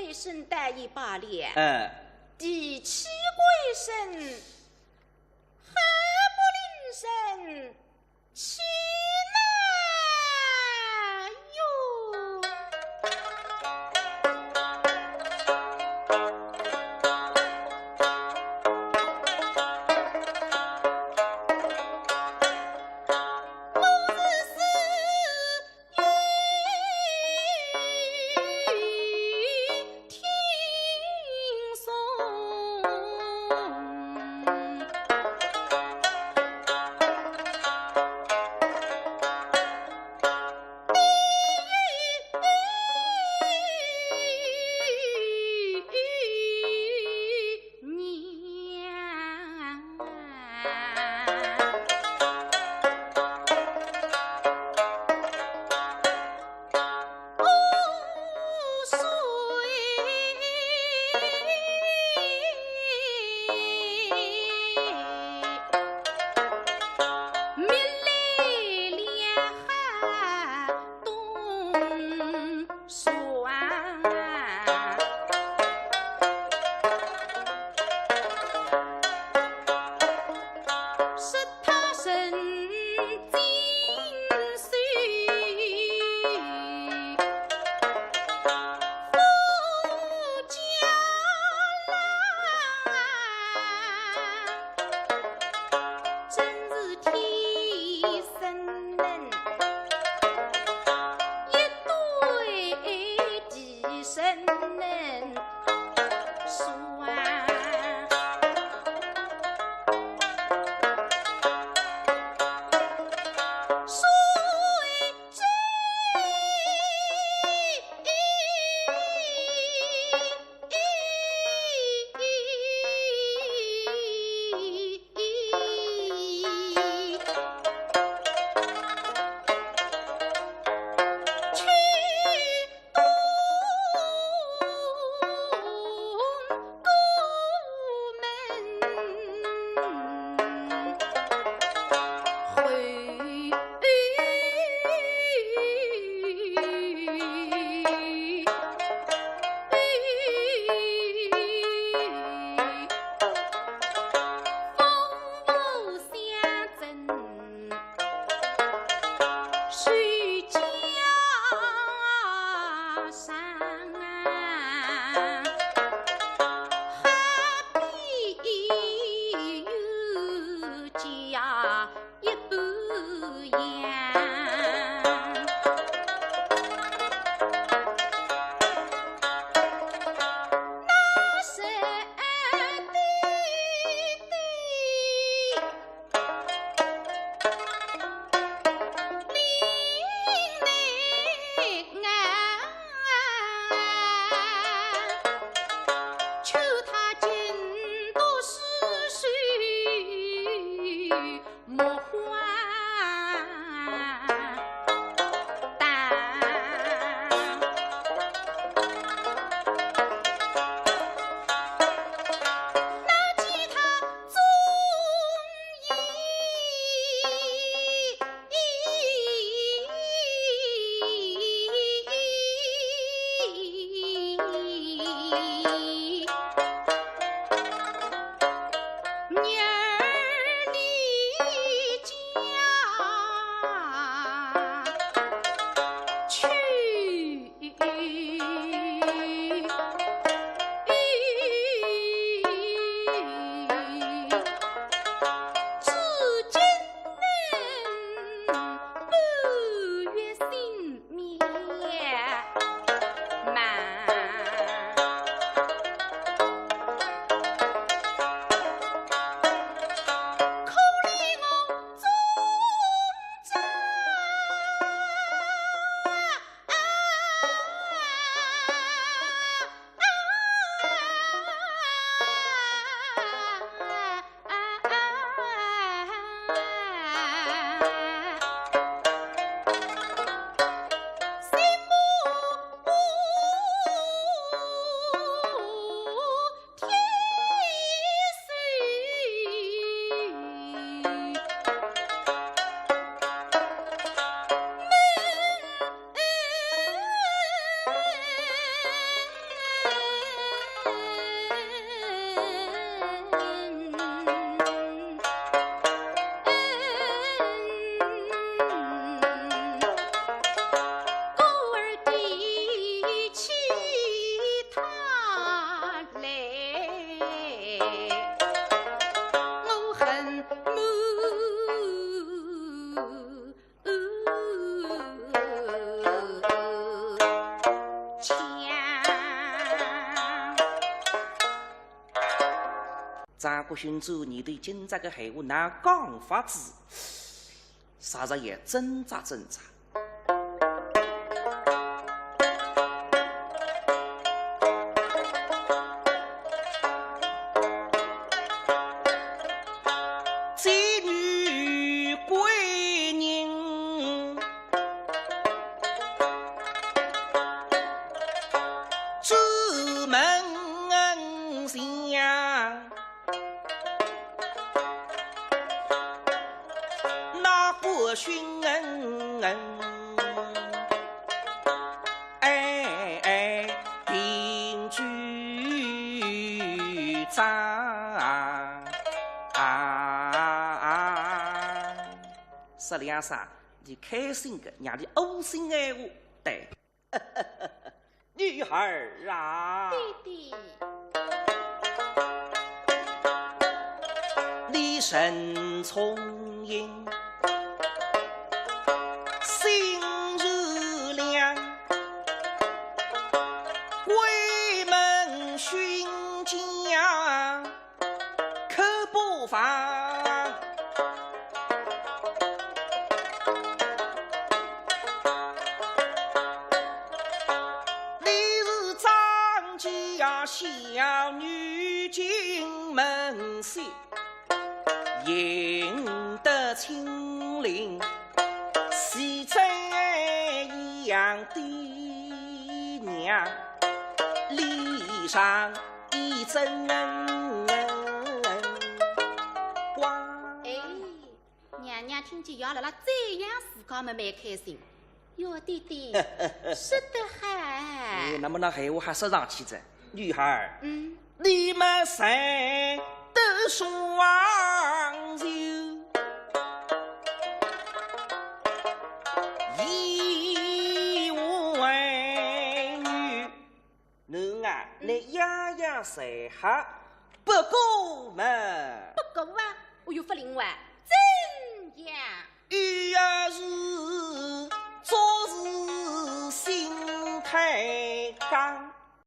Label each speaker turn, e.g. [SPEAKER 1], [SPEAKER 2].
[SPEAKER 1] 为神待一罢了。第七鬼神还不灵神，起来哟！
[SPEAKER 2] 国君主，你对今朝个闲话哪讲法子？啥子也挣扎挣扎。这两啥？你开心个，让你呕心爱我。对，女孩儿啊，
[SPEAKER 1] 弟弟，
[SPEAKER 2] 你身聪颖，心如良，鬼门寻家可不妨。小女进门前，赢得亲临，喜在一样的娘，礼上一针光。
[SPEAKER 1] 哎，娘娘听见要了这样自家们蛮开心。哟，弟弟，说得好。
[SPEAKER 2] 那么那闲话还说上去着。女孩儿，
[SPEAKER 1] 你
[SPEAKER 2] 们谁的双手一为女，侬啊，你样样谁哈不够嘛？
[SPEAKER 1] 不够啊！我有法令话，怎样？
[SPEAKER 2] 要是做事心太刚。